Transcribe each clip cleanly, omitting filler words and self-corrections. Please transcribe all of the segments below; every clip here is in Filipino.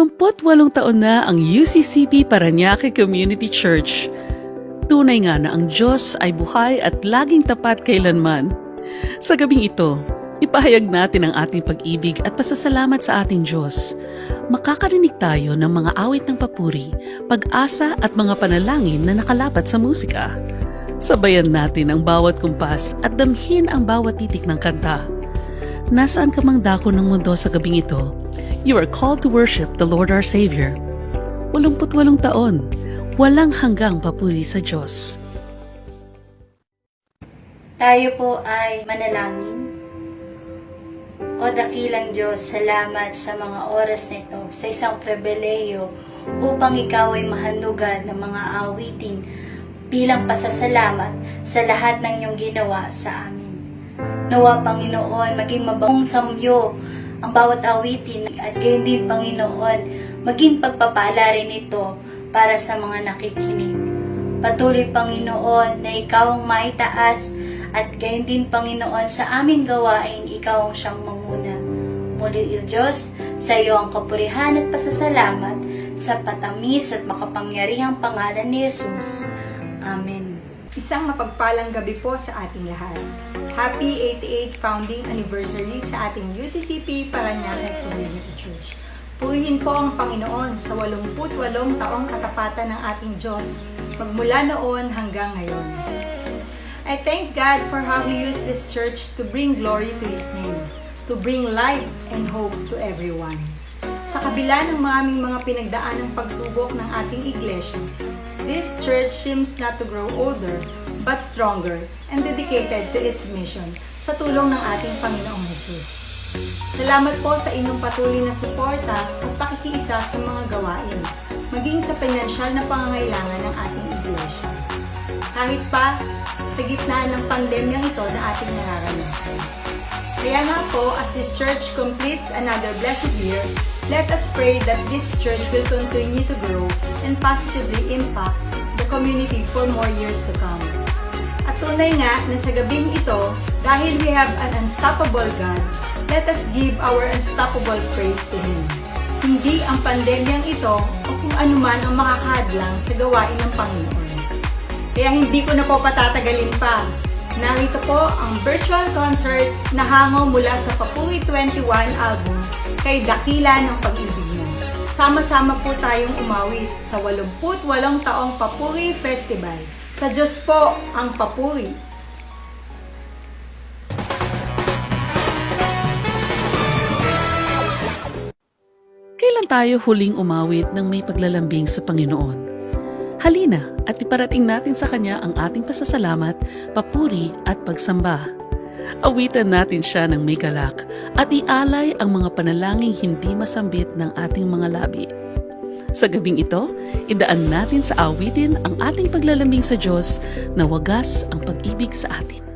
88 na ang UCCP Parañaque Community Church. Tunay nga na ang Diyos ay buhay at laging tapat kailanman. Sa gabing ito, ipahayag natin ang ating pag-ibig at pasasalamat sa ating Diyos. Makakarinig tayo ng mga awit ng papuri, pag-asa at mga panalangin na nakalapat sa musika. Sabayan natin ang bawat kumpas at damhin ang bawat titik ng kanta. Nasaan ka mang dako ng mundo sa gabing ito, you are called to worship the Lord our Savior. 88 taon, walang hanggang papuri sa Diyos. Tayo po ay manalangin. O dakilang Diyos, salamat sa mga oras na ito, sa isang pribileyo upang Ikaw ay mahandugan ng mga awitin bilang pasasalamat sa lahat ng iyong ginawa sa amin. Nawa, Panginoon, maging mabangong samyo ang bawat awitin at gayon din, Panginoon, maging pagpapala rin ito para sa mga nakikinig. Patuloy, Panginoon, na Ikaw ang maitaas at gayon din, Panginoon, sa aming gawain, Ikaw ang siyang manguna. Muli, O Diyos, sa iyo ang kapurihan at pasasalamat sa patamis at makapangyarihang pangalan ni Jesus. Amen. Isang mapagpalang gabi po sa ating lahat. Happy 88th founding anniversary sa ating UCCP Parañaque Community Church. Purihin po ang Panginoon sa 88 taong katapatan ng ating Diyos, magmula noon hanggang ngayon. I thank God for how He used this church to bring glory to His name, to bring light and hope to everyone. Sa kabila ng maraming mga pinagdaanang pagsubok ng ating iglesia, this church seems not to grow older, but stronger and dedicated to its mission sa tulong ng ating Panginoong Jesus. Salamat po sa inyong patuloy na suporta at pakikiisa sa mga gawain, maging sa pinansyal na pangangailangan ng ating iglesia. Kahit pa sa gitna ng pandemyang ito na ating nararanasan. Kaya nga po, as this church completes another blessed year, let us pray that this church will continue to grow and positively impact the community for more years to come. At tunay nga na sa gabing ito, dahil we have an unstoppable God, let us give our unstoppable praise to Him. Hindi ang pandemyang ito o kung anuman ang makakahadlang sa gawain ng Panginoon. Kaya hindi ko na po patatagalin pa. Narito po ang virtual concert na hango mula sa Papuri 21 album kay Dakila ng Pag-ibig Mo. Sama-sama po tayong umawit sa 88 taong Papuri Festival. Sa Diyos po ang papuri. Kailan tayo huling umawit ng may paglalambing sa Panginoon? Halina at iparating natin sa Kanya ang ating pasasalamat, papuri at pagsamba. Awitan natin siya ng may galak at ialay ang mga panalangin hindi masambit ng ating mga labi. Sa gabing ito, idaan natin sa awitin ang ating paglalambing sa Diyos na wagas ang pag-ibig sa atin.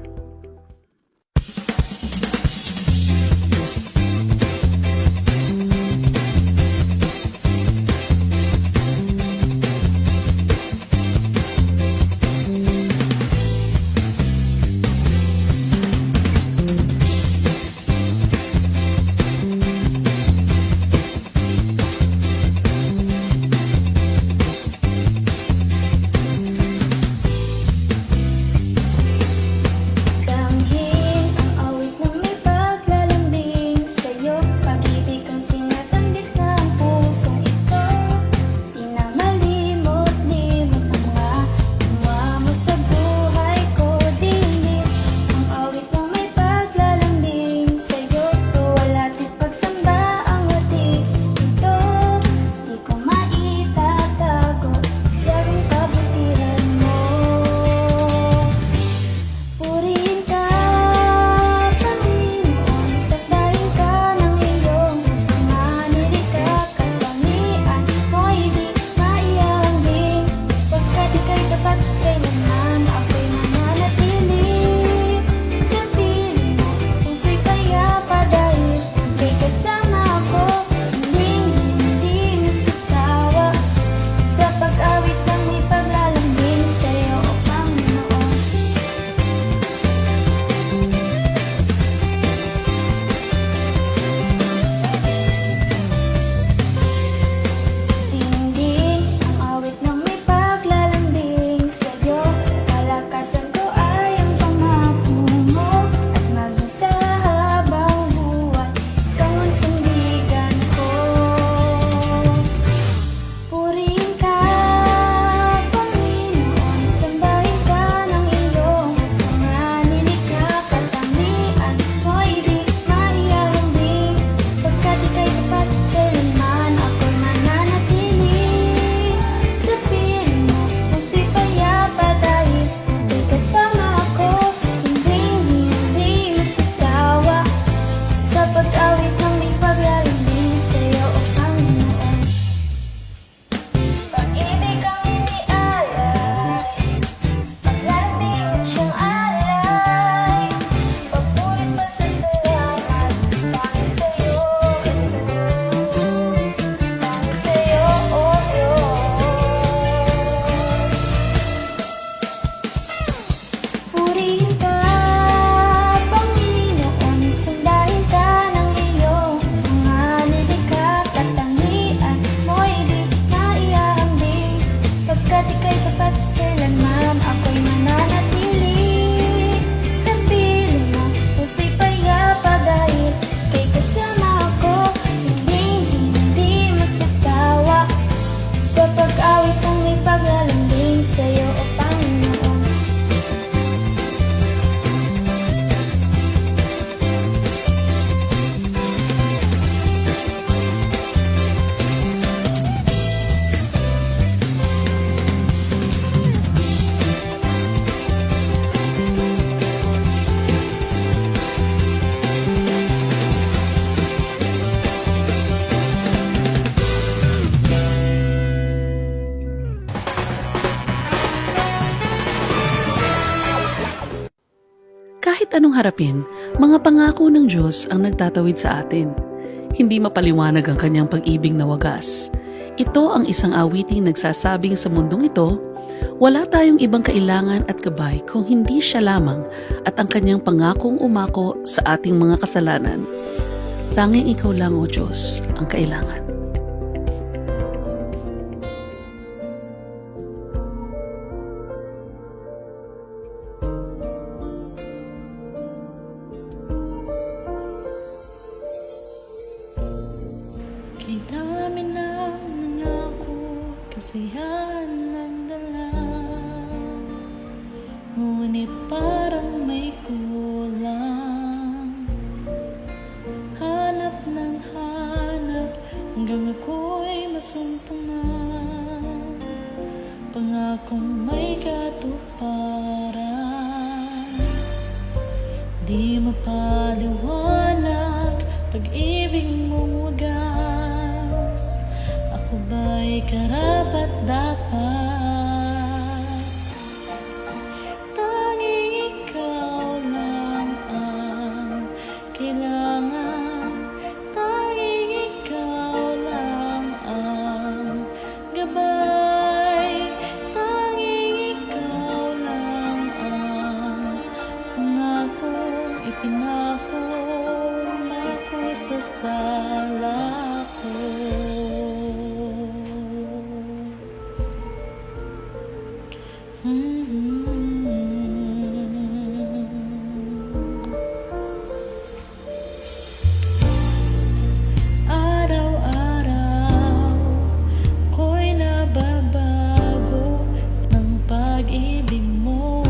ngayon at kailanman ako'y mananatili sa piling mo. Puso'y payapa dahil kay kasama ako. Hindi magsasawa sa pag-awit ng ipaglalambing sa'yo, O Panginoon. Kahit anong harapin, mga pangako ng Diyos ang nagtatawid sa atin. Hindi mapaliwanag ang kanyang pag-ibig na wagas. Ito ang isang awiting nagsasabing sa mundong ito, wala tayong ibang kailangan at gabay kung hindi siya lamang at ang kanyang pangakong umako sa ating mga kasalanan. Tanging ikaw lang, O Diyos, ang kailangan. Kay dami ng nangako, kasiyahan ng dala, ngunit parang may kulang. Hanap ng hanap, hanggang ako'y masumpungan. Pangakong may katuparan, di mapaliwanag pag-ibig mong wagas. Ako ba'y karapat dapat? Tanging ikaw lang ang kailangan. Tanging ikaw lang ang gabay. Tanging ikaw lang ang pangakong ipinako sa sala ko. Araw-araw ko'y nababago ng pag-ibig mo.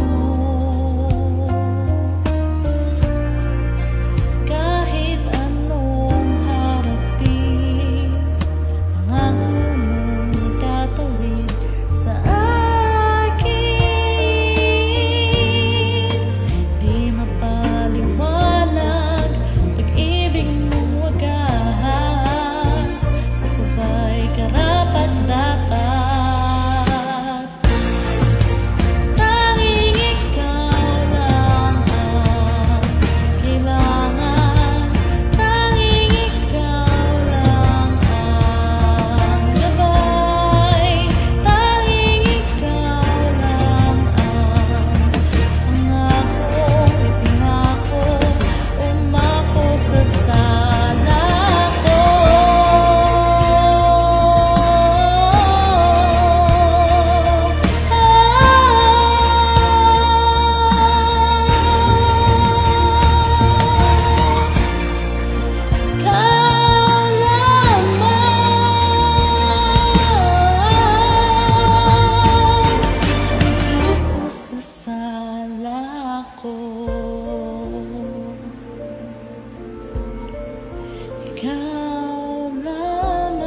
Ikaw lamang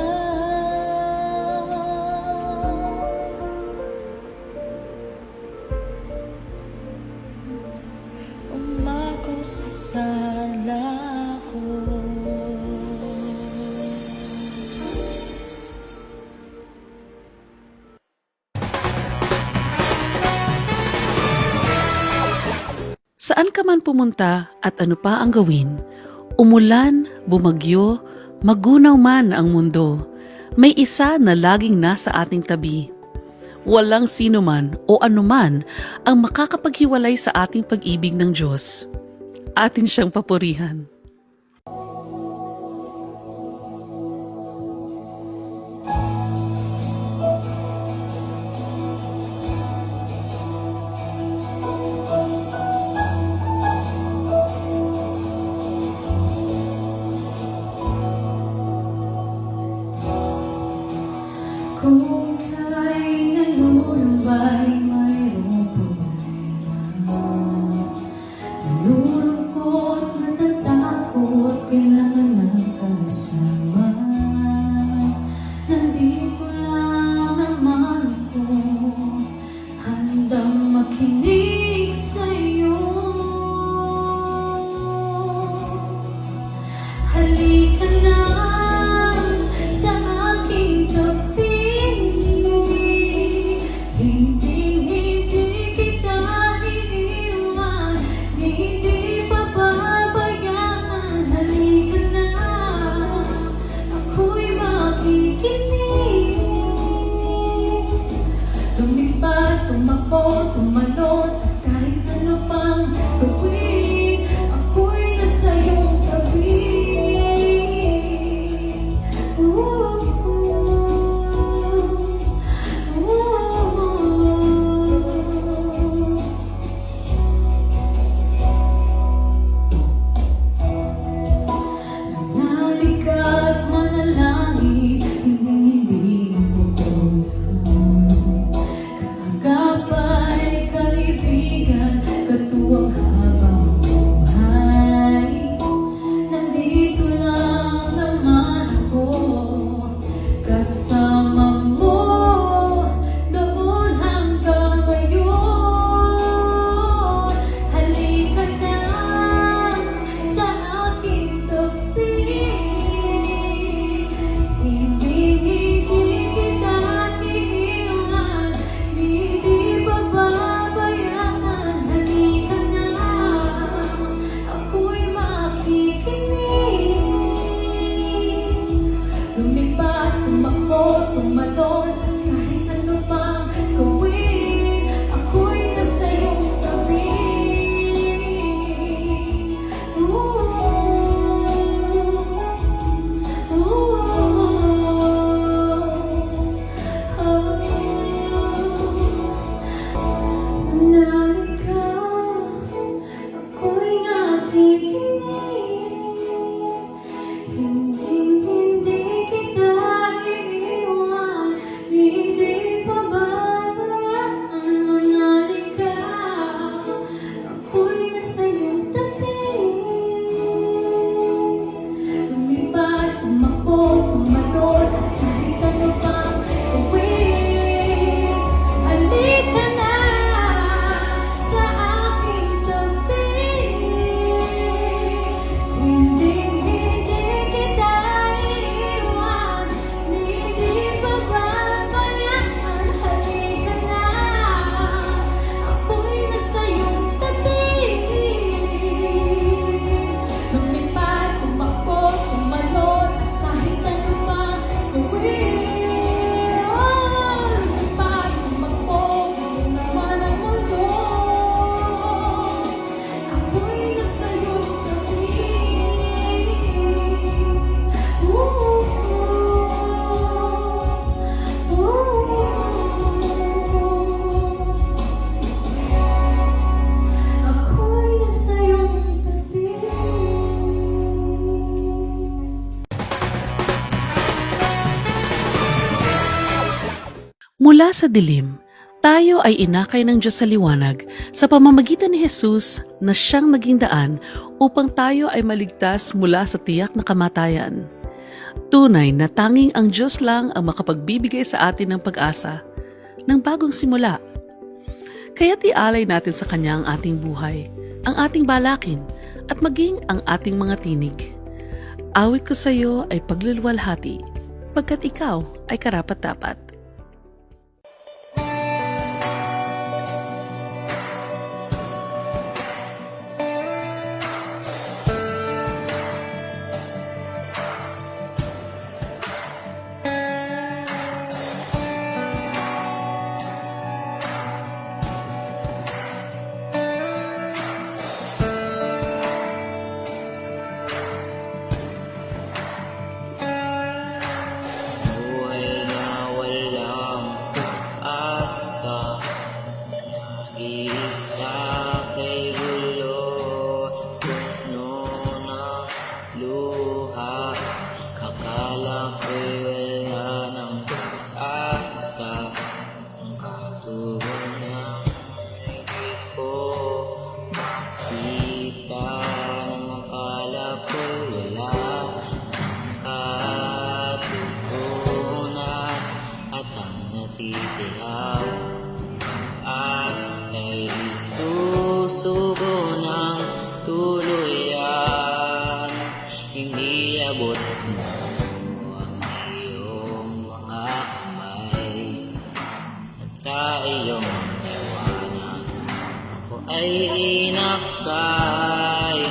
umako sa sala ko. Saan ka man pumunta at ano pa ang gawin, umulan, bumagyo, magunaw man ang mundo, may isa na laging nasa ating tabi. Walang sino man o anuman ang makakapaghiwalay sa ating pag-ibig ng Diyos. Atin siyang papurihan. makinig sa'yo. Halika na sa aking tabi, hindi kita iiwan, hindi pababayaan. Halika na, ako'y makikinig. Lumipad, tumakbo, tumalon, kahit ano pang gawin, ako'y nasa iyong tabi. Manalig ka at manalangin, hindi Gabay, kaibigan, katuwang habang buhay. Nandito lang naman ako, kasama mo, noon hanggang ngayon. Halika na sa aking tabi, hindi kita iiwan, hindi pababayaan. Halika na, ako'y makikinig. Lumipad, tumakbo, tumalon, kahit ano pang gawin, ako'y nasa iyong tabi. Manalig ka, ako'y nakikinig. Hindi kita iiwan, hindi pababayaan. Manalig ka, ako'y nasa iyong tabi. Lumipad, tumakbo, tumalon, kahit ano pang gawin. Halika na sa aking tabi, hindi kita iiwan, hindi pababayaan. Halika na, ako'y nasa iyong tabi. Lumipad, tumakbo, tumalon, kahit ano pang gawin. Lumipad, tumakbo, ginawa ng mundo, ako'y nasa iyong tabi. Ako'y nasa iyong tabi. Mula sa dilim, tayo ay inakay ng Diyos sa liwanag sa pamamagitan ni Jesus na siyang naging daan upang tayo ay maligtas mula sa tiyak na kamatayan. Tunay na tanging ang Diyos lang ang makapagbibigay sa atin ng pag-asa, ng bagong simula. Kaya't ialay natin sa Kanya ang ating buhay, ang ating balakin, at maging ang ating mga tinig. Awit ko sa iyo ay pagluluwalhati, pagkat ikaw ay karapat-dapat. Buhay na walang asa, nag-iisa kay gulo, puno ng luha. Akala ko'y wala ng asa, ang katurunan hindi ko makita. Ang akala ko'y wala katutunan, at ang natitira asa'y iyong liwanag. Ako ay inakay,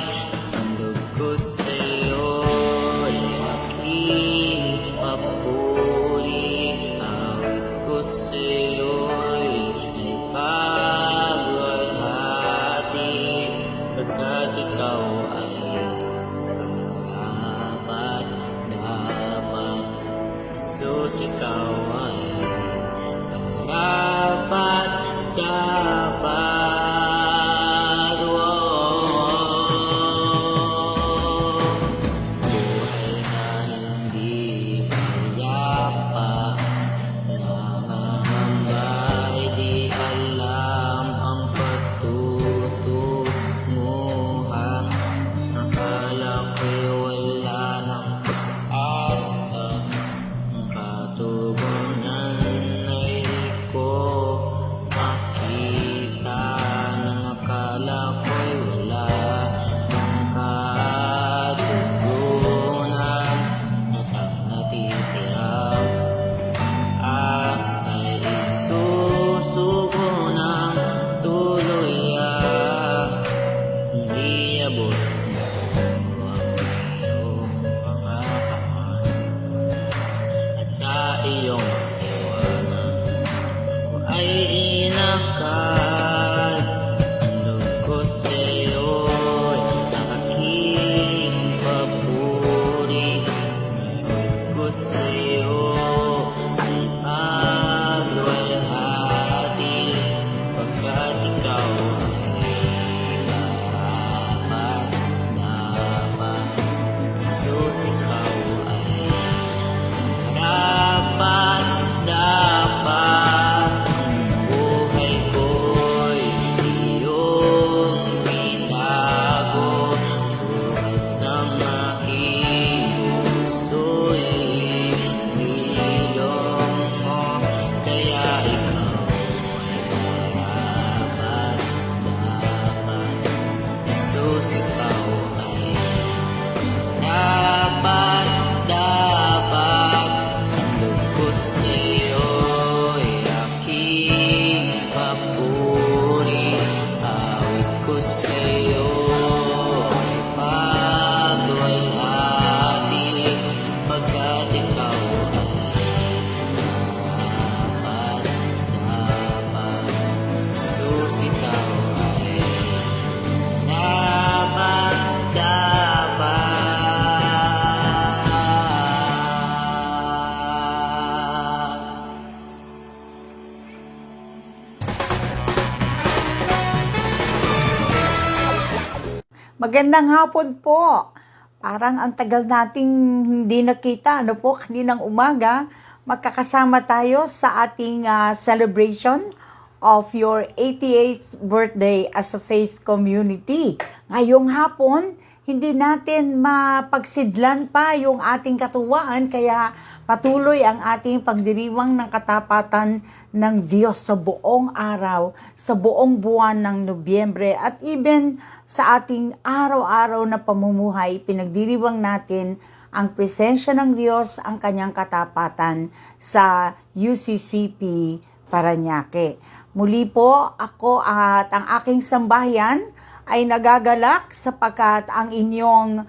handog ko sa'yo'y aking papuri. Awit ko sa'yo'y ay pagwalhati, pagkat ikaw ay karapat dapat. Jesus, ikaw ay karapat dapat. Buhay na hindi payapa, nangangamba, di alam ang pagtutunguhan. Akala ko'y wala ng pag-asa, ang katugunan ay di ko makita. Nang akala ko'y wala ng katugunan, at ang natitirang asa'y isusuko ng tuluyan. Iabot mo ang iyong mga kamay, at sa iyong liwanag ako ay inakay. Handog ko sa'yo'y aking papuri. Ngayod ko sa'yo ay pagwalhati, pagkat ikaw ay karapat dapat. Jesus, ikaw ay karapat dapat. Ang buhay ko'y iyong binago, sukat ng aking puso'y nilong mo. Kaya ikaw ay karapat dapat. Jesus, ikaw ay dapat dapat. Handog ko sa'yo'y aking papuri. Awit ko sa'yo ay pagwalhati, pagkat ikaw ay karapat dapat. Jesus, ikaw ay dapat dapat. Magandang hapon po. Parang ang tagal nating hindi nakita, ano po, kaninang umaga, magkakasama tayo sa ating celebration of your 88th birthday as a faith community. Ngayong hapon, hindi natin mapagsidlan pa yung ating katuwaan, kaya patuloy ang ating pagdiriwang ng katapatan ng Diyos sa buong araw, sa buong buwan ng Nobyembre, at even sa ating araw-araw na pamumuhay, pinagdiriwang natin ang presensya ng Diyos, ang kanyang katapatan sa UCCP Parañaque. Muli po ako at ang aking sambahayan ay nagagalak sapagkat ang inyong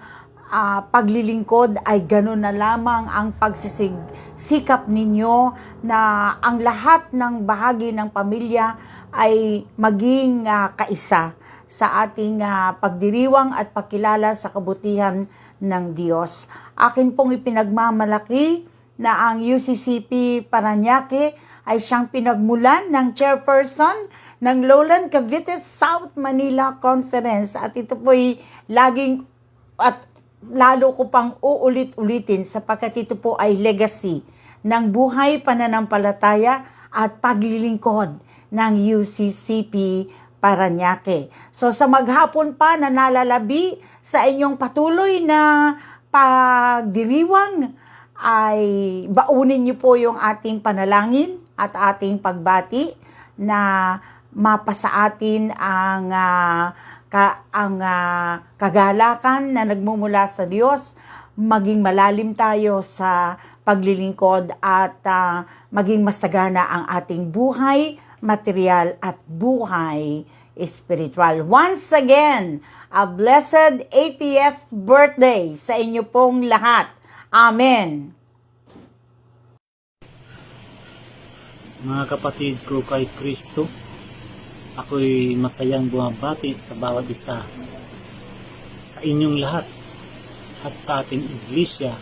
paglilingkod ay ganun na lamang ang pagsisikap ninyo na ang lahat ng bahagi ng pamilya ay maging kaisa sa ating pagdiriwang at pagkilala sa kabutihan ng Diyos. Akin pong ipinagmamalaki na ang UCCP Parañaque ay siyang pinagmulan ng chairperson ng Lowland Cavite South Manila Conference, at ito po'y laging at lalo ko pang uulit-ulitin sapagkat ito po ay legacy ng buhay, pananampalataya at paglilingkod ng UCCP Parañaque. So sa maghapon pa na nalalabi sa inyong patuloy na pagdiriwang, ay baunin niyo po yung ating panalangin at ating pagbati na mapasa atin ang kagalakan na nagmumula sa Diyos, maging malalim tayo sa paglilingkod at maging masagana ang ating buhay, material at buhay spiritual. Once again, a blessed 80th birthday sa inyo pong lahat. Amen. Mga kapatid ko kay Kristo, ako'y masayang bumabati sa bawat isa sa inyong lahat at sa ating iglesia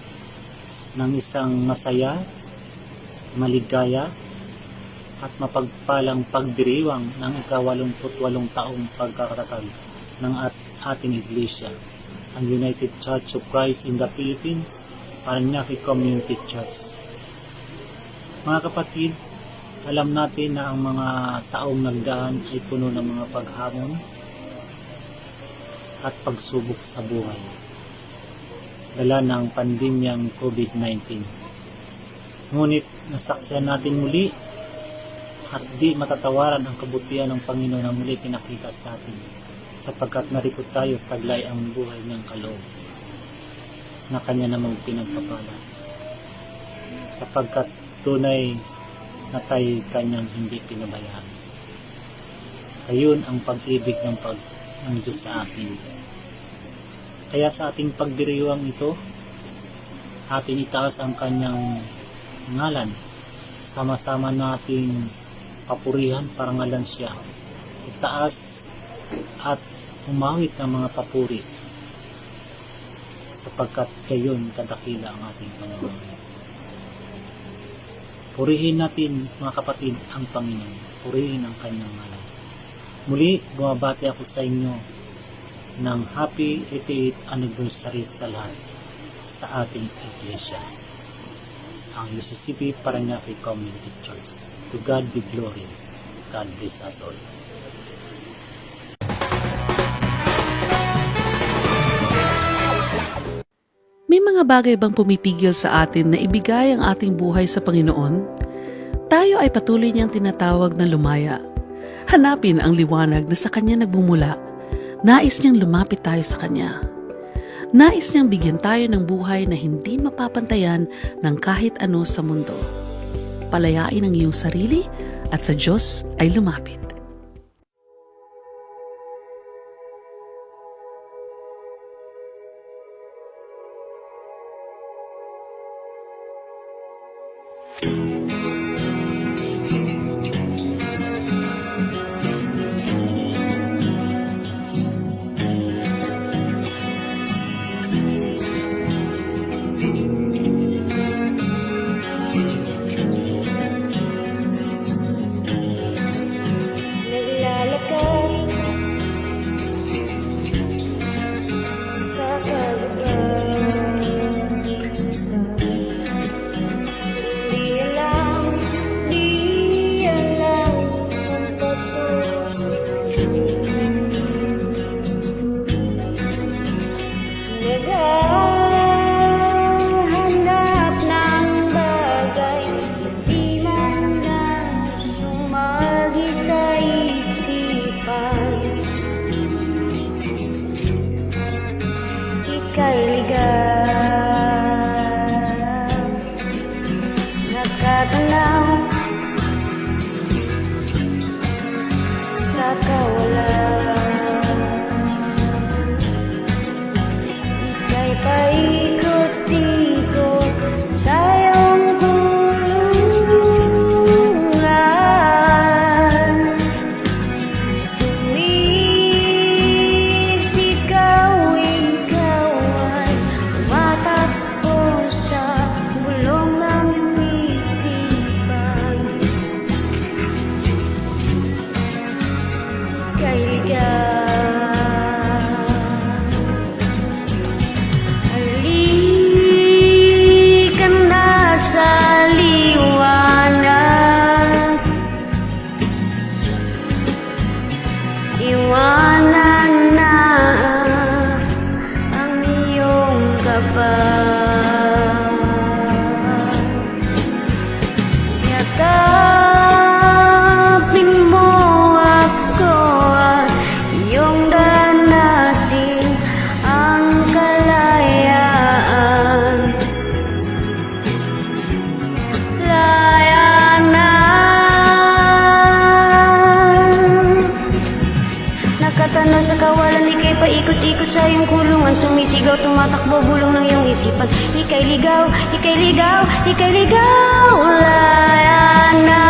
ng isang masaya, maligaya at mapagpalang pagdiriwang ng ika-88 taong pagkakatatag ng ating iglesia, ang United Church of Christ in the Philippines, Parañaque Community Church. Mga kapatid, alam natin na ang mga taong nagdaan ay puno ng mga paghamon at pagsubok sa buhay, dala ng pandemyang COVID-19. Ngunit nasaksihan natin muli at di matatawaran ang kabutihan ng Panginoon na muli pinakita sa atin, sapagkat narito tayo taglay ang buhay ng kaloob na Kanya namang pinagpapala, sapagkat tunay na tayo Kanyang hindi pinabayaan. Ayun ang pag-ibig ng Diyos sa atin. Kaya sa ating pagdiriwang ito, ating itaas ang Kanyang ngalan. Sama-sama nating papurihan, parangalan siya. Itaas at umawit ng mga papuri, sapagkat gayon kadakila ang ating Panginoon. Purihin natin, mga kapatid, ang Panginoon. Purihin ang Kanyang ngalan. Muli, bumabati ako sa inyo ng Happy 88th Anniversary sa lahat sa ating iglesia, ang UCCP Parañaque Community Church. To God be glory. God bless us all. May mga bagay bang pumipigil sa atin na ibigay ang ating buhay sa Panginoon? Tayo ay patuloy niyang tinatawag na lumaya. Hanapin ang liwanag na sa Kanya nagbumula. Nais niyang lumapit tayo sa Kanya. Nais niyang bigyan tayo ng buhay na hindi mapapantayan ng kahit ano sa mundo. Palayain ang iyong sarili at sa Diyos ay lumapit. Naglalakad sa kalupaan, di alam ang pagpupunta. Naghahanap ng bagay, di man na sumagi sa isipan. Ika'y ligaw, nakatanaw sa kawalan. Ika'y paikot-ikot sa iyong gulungan. Sumisigaw, ikaw ay tumatakbo sa bulong ng iyong isipan. Ika'y ligaw. Halika na sa liwanag, iwanan na ang iyong kaba. Yakapin mo ako at iyong danasin ang kalayaan. Laya na man sumisigaw, tumatakbo, bulong ng iyong isipan. Ika'y ligaw, ika'y ligaw, ika'y ligaw. Wala na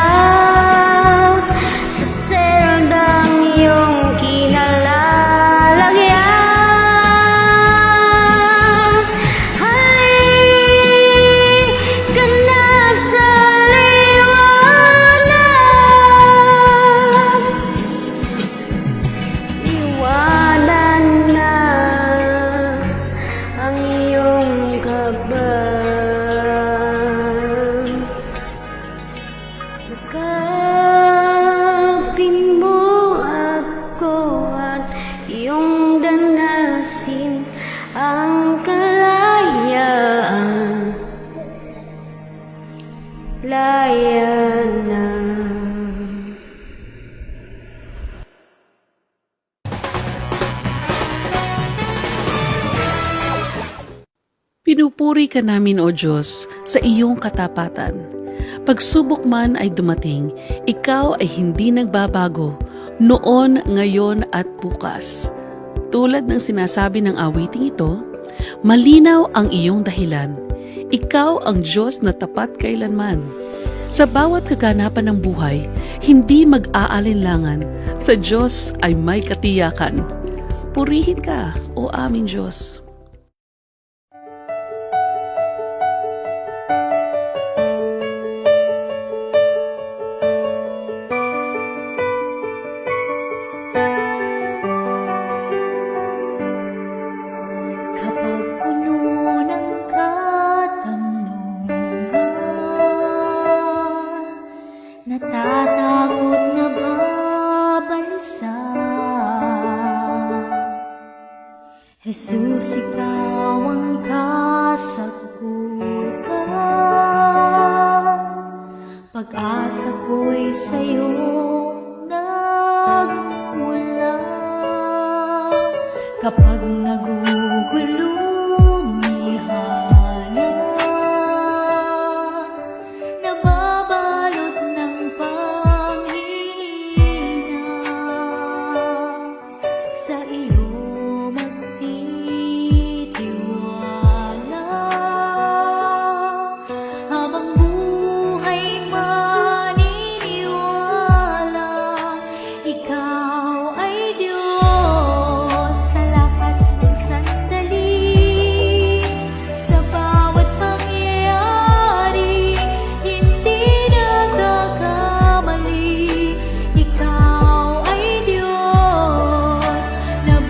sa seldang iyong kinalalagyan. Halika na sa liwanag, iwanan na ang iyong kaba. Yakapin mo ako at iyong danasin ang kalayaan. Laya na. Pinupuri ka namin, O Diyos, sa iyong katapatan. Pagsubok man ay dumating, ikaw ay hindi nagbabago, noon, ngayon at bukas. Tulad ng sinasabi ng awiting ito, malinaw ang iyong dahilan. Ikaw ang Diyos na tapat kailanman. Sa bawat kaganapan ng buhay, hindi mag-aalinlangan. Sa Diyos ay may katiyakan. Purihin ka, O aming Diyos. Kapag puno ng katanungan, natatakot na babalisa. Jesus, ikaw ang kasagutan. Pag-asa ko'y sa'yo nagmumula. Kapag nagugulumihala, nababalot ng panghihina, sa iyo magtitiwala. Habang buhay maniniwala, ikaw ay Diyos sa lahat ng sandali. Sa bawat pangyayari, hindi nagkakamali. Ikaw ay Diyos na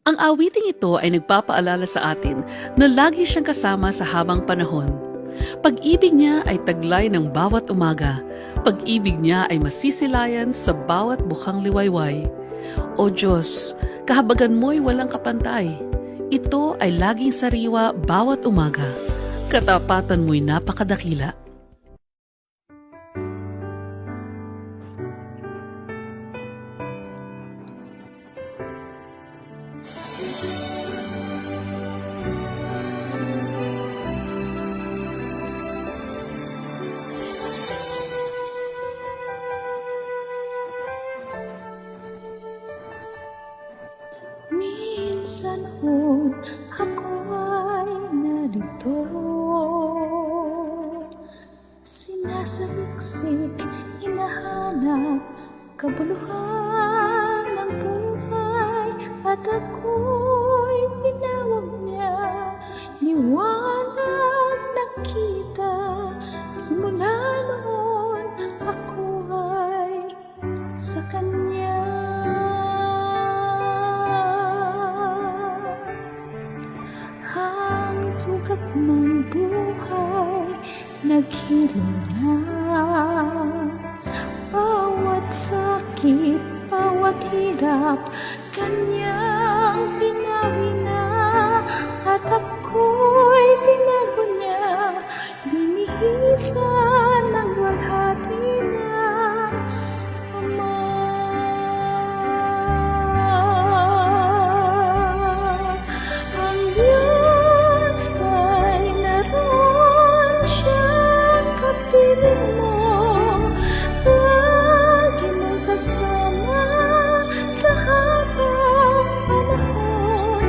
Ang awiting ito ay nagpapaalala sa atin na lagi siyang kasama sa habang panahon. Pag-ibig niya ay taglay ng bawat umaga. Pag-ibig niya ay masisilayan sa bawat bukhang liwayway. O Diyos, kahabagan mo'y walang kapantay. Ito ay laging sariwa bawat umaga. Katapatan mo'y napakadakila. Minsan ho ako ay narito, sinasaliksik, hinahanap kabuluhan ng buhay, at ako'y pinawag niya, liwanag nakita. Simula noon ako ay sa Kanya. Ang sugat ng buhay naghilo na, bawat sakit, bawat hirap Kanyang pinawi na, at ako'y binago niya, linihisan ng walhati na. Ama, ang Diyos ay naroon siyang kapiling mo, lagi mong kasama sa habang panahon.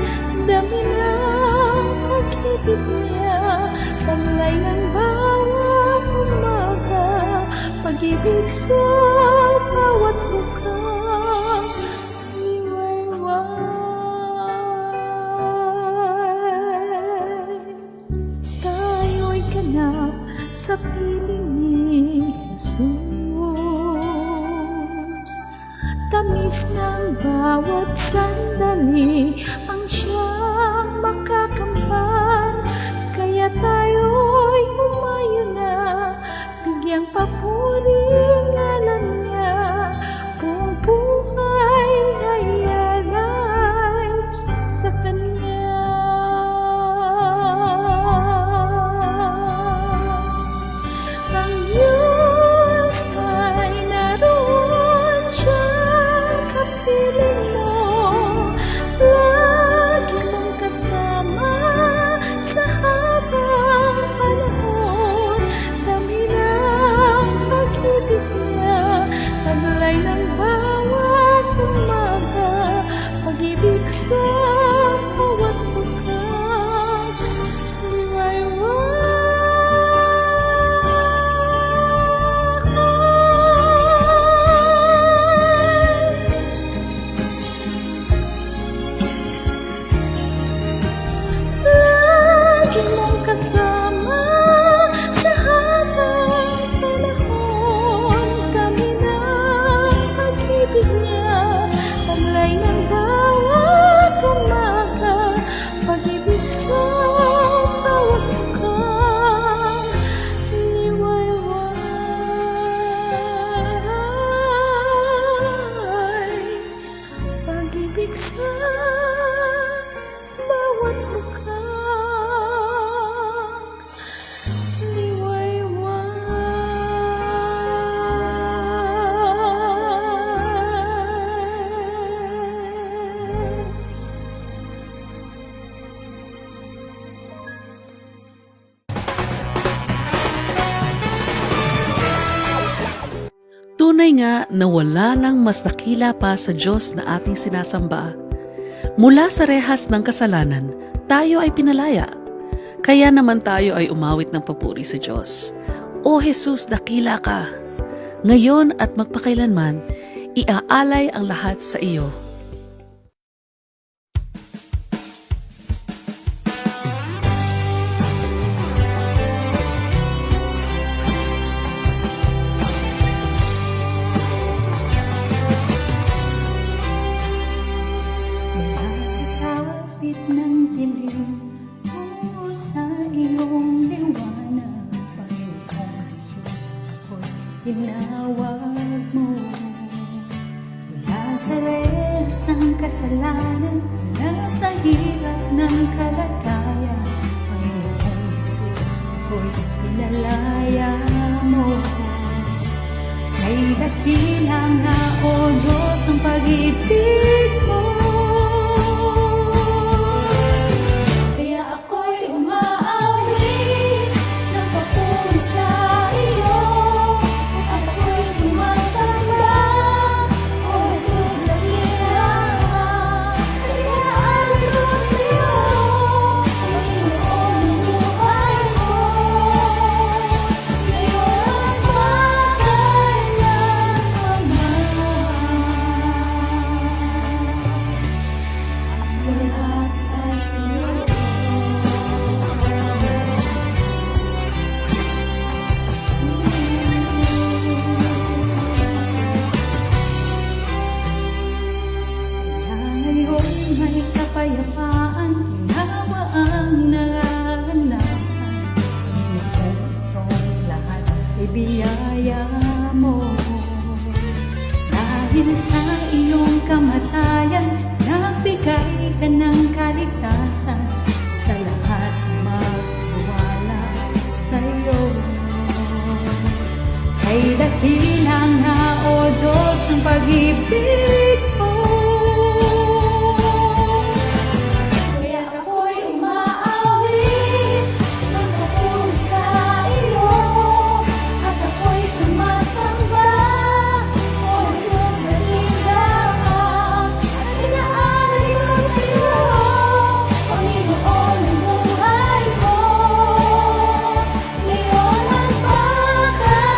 Dami ng pag-ibig niya, taglay ng bawat umaga, pag-ibig sa bawat mukhang liwayway. Tayo'y ganap sa piling ni Jesus, tamis ng bawat sandali ang siyang makakamtan. Kaya tayo'y humayo na, bigyang papuri ngalan niya, buong buhay ay alay sa Kanya. Ang Diyos ay naroon siyang kapiling mo, lagi mong kasama sa habang panahon. Dami ng pag-ibig niya, taglay ng bawat umaga, pag-ibig sa bawat mukhang lagi mong kasama sa habang panahon. Kami ng pag-ibig niya, taglay ng bawat umaga, pag-ibig sa bawat mukhang liwayway. Pag-ibig sa bawat mukhang liwayway. Tunay nga na wala nang mas dakila pa sa Diyos na ating sinasamba. Mula sa rehas ng kasalanan, tayo ay pinalaya. Kaya naman tayo ay umawit ng papuri sa Diyos. O Jesus, dakila ka! Ngayon at magpakailanman, iaalay ang lahat sa iyo. Mula sa ng dilim, tungo sa iyong liwanag. Panginoong Jesus, ako'y tinawag mo. Mula sa rehas ng kasalanan, mula sa hirap ng kalagayan, Panginoong Jesus, ako'y pinalaya mo. Kay dakila nga, O Diyos, ang pag-ibig mo. Kaya ako'y umaawit ng papuri sa iyo, at ako'y sumasamba. O Jesus, dakila ka, kailangan ko sa iyo, Panginoon ng buhay ko. Ngayon at lahat ay sa'yo. Kaya ngayon may kapayapaan, ginawa ang nararanasan. Panginoon, itong lahat ay biyaya mo. Dahil sa iyong kamatayan, nagbigay ka ng kaligtasan sa lahat magwawala sa iyo. Kay dakila nga, O Diyos, ang pag-ibig mo. Kaya ako'y umaawit ng papuri sa iyo, at ako'y sumasamba. O Jesus, dakila ka, pinaalay ko sa iyo, Panginoon ng buhay ko. Ngayon at magkailanman,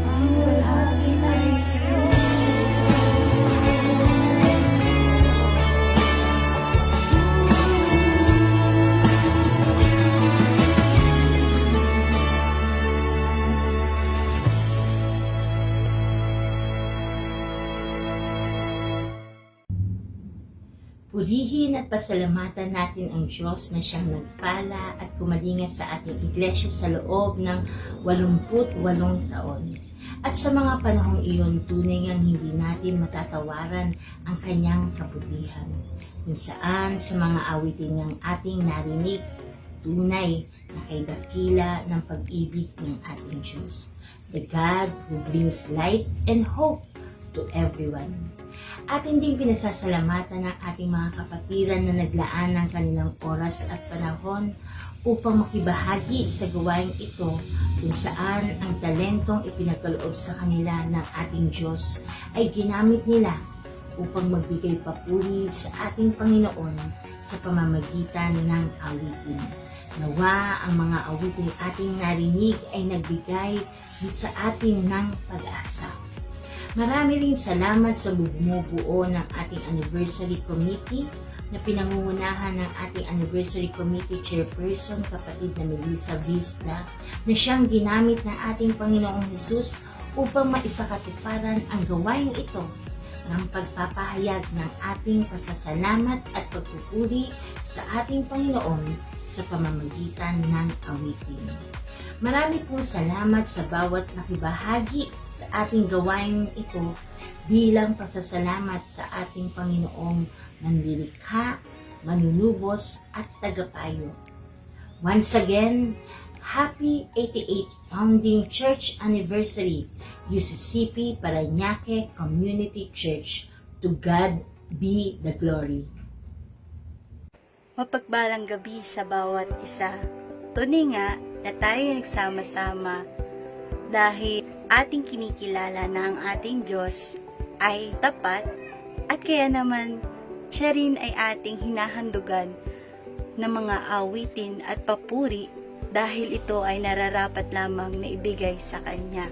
ang lahat ay sa'yo. Purihin at pasalamatan natin ang Diyos na siyang nagpala at kumalinga sa ating iglesia sa loob ng 88 taon. At sa mga panahong iyon, tunay ngang hindi natin matatawaran ang kanyang kabutihan. Kung saan sa mga awitin ng ating narinig, tunay na kay dakila ng pag-ibig ng ating Diyos, the God who brings light and hope to everyone. Atin ding pinasasalamatan ng ating mga kapatiran na naglaan ng kanilang oras at panahon upang makibahagi sa gawain ito, kung saan ang talentong ipinagkaloob sa kanila ng ating Diyos ay ginamit nila upang magbigay papuri sa ating Panginoon sa pamamagitan ng awitin. Nawa ang mga awitin ating narinig ay nagbigay sa atin ng pag-asa. Marami ring salamat sa bumubuo ng ating anniversary committee na pinangungunahan ng ating anniversary committee chairperson, kapatid na Melissa Vista, na siyang ginamit ng ating Panginoong Jesus upang maisakatuparan ang gawain ito ng pagpapahayag ng ating pasasalamat at pagpupuri sa ating Panginoon sa pamamagitan ng awitin. Marami pong salamat sa bawat nakibahagi sa ating gawain ito bilang pasasalamat sa ating Panginoong manlilikha, manunubos at tagapayo. Once again, Happy 88th Founding Church Anniversary, UCCP Parañaque Community Church. To God be the glory. Mapagbalang gabi sa bawat isa. Tunay nga na tayo nagsama-sama dahil ating kinikilala na ang ating Diyos ay tapat at kaya naman siya rin ay ating hinahandugan ng mga awitin at papuri dahil ito ay nararapat lamang na ibigay sa Kanya.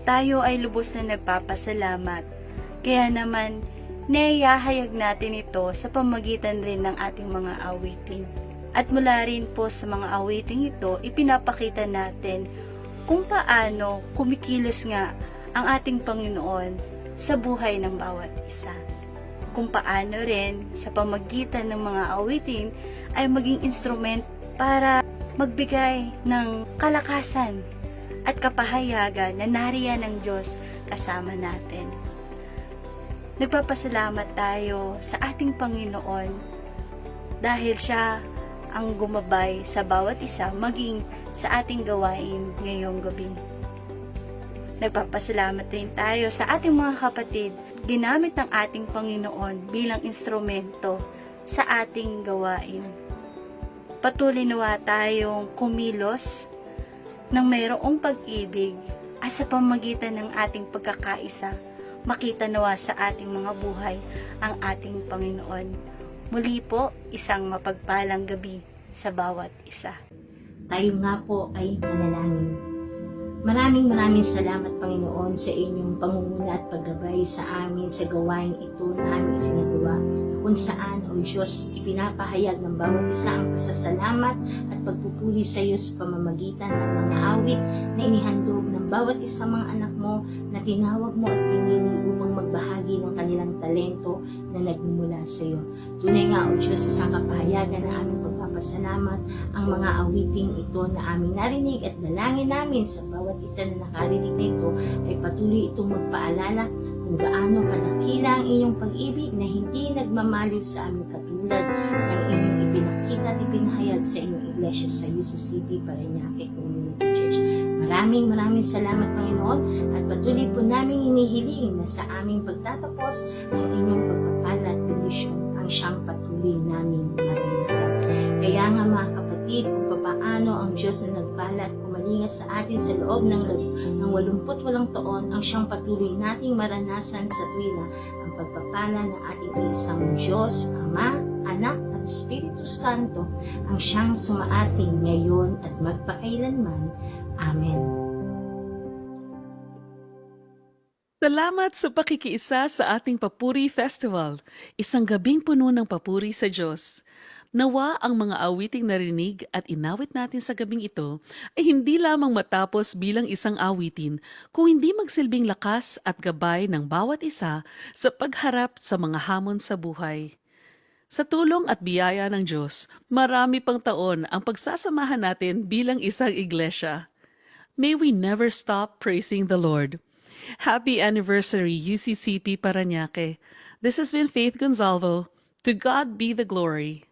Tayo ay lubos na nagpapasalamat, kaya naman naihahayag natin ito sa pamagitan rin ng ating mga awitin. At mula rin po sa mga awiting ito, ipinapakita natin kung paano kumikilos nga ang ating Panginoon sa buhay ng bawat isa. Kung paano rin sa pamagitan ng mga awitin ay maging instrument para magbigay ng kalakasan at kapahayagan na nariyan ng Diyos kasama natin. Nagpapasalamat tayo sa ating Panginoon dahil siya ang gumabay sa bawat isa maging sa ating gawain ngayong gabi. Nagpapasalamat rin tayo sa ating mga kapatid, ginamit ng ating Panginoon bilang instrumento sa ating gawain. Patuloy nawa tayong kumilos ng mayroong pag-ibig at sa pamagitan ng ating pagkakaisa, makita nawa sa ating mga buhay ang ating Panginoon. Muli po, isang mapagpalang gabi sa bawat isa. Tayo nga po ay manalangin. Maraming salamat, Panginoon, sa inyong pangunguna at paggabay sa amin sa gawain ito na aming sinagawa, kung saan, O Diyos, ipinapahayag ng bawat isa ang pasasalamat at pagpupuri sa iyo sa pamamagitan ng mga awit na inihandog ng bawat isang mga anak mo na tinawag mo at pinili upang magbahagi ng kanilang talento na nagmumula sa iyo. Tunay nga, O Diyos, isang kapahayagan na aming pagpapasalamat ang mga awiting ito na aming narinig at dalangin namin sa bawat isa na nakarinig nito ay patuloy itong magpaalala kung gaano kadakila ang inyong pag-ibig na hindi nagmamaliw sa aming katulad ng inyong ipinakita at ipinahayag sa inyong iglesia sa UCCP Parañaque Community Church. Maraming salamat, Panginoon, at patuloy po namin hinihiling na sa aming pagtatapos ang inyong pagpapala at bendisyon ang siyang patuloy naming maranasan. Kaya nga mga kapatid, kung paano ang Diyos na nagpala at kumalinga sa atin sa loob ng 88 taon ang siyang patuloy nating maranasan sa tuwina ang pagpapala ng ating isang Diyos, Ama, Anak at Espiritu Santo ang siyang sumaating ngayon at magpakailanman. Amen. Salamat sa pakikiisa sa ating Papuri Festival, isang gabing puno ng papuri sa Diyos. Nawa ang mga awiting narinig at inawit natin sa gabing ito ay hindi lamang matapos bilang isang awitin, kung hindi magsilbing lakas at gabay ng bawat isa sa pagharap sa mga hamon sa buhay. Sa tulong at biyaya ng Diyos, marami pang taon ang pagsasamahan natin bilang isang iglesia. May we never stop praising the Lord. Happy anniversary, UCCP Parañaque. This has been Faith Gonzalvo. To God be the glory.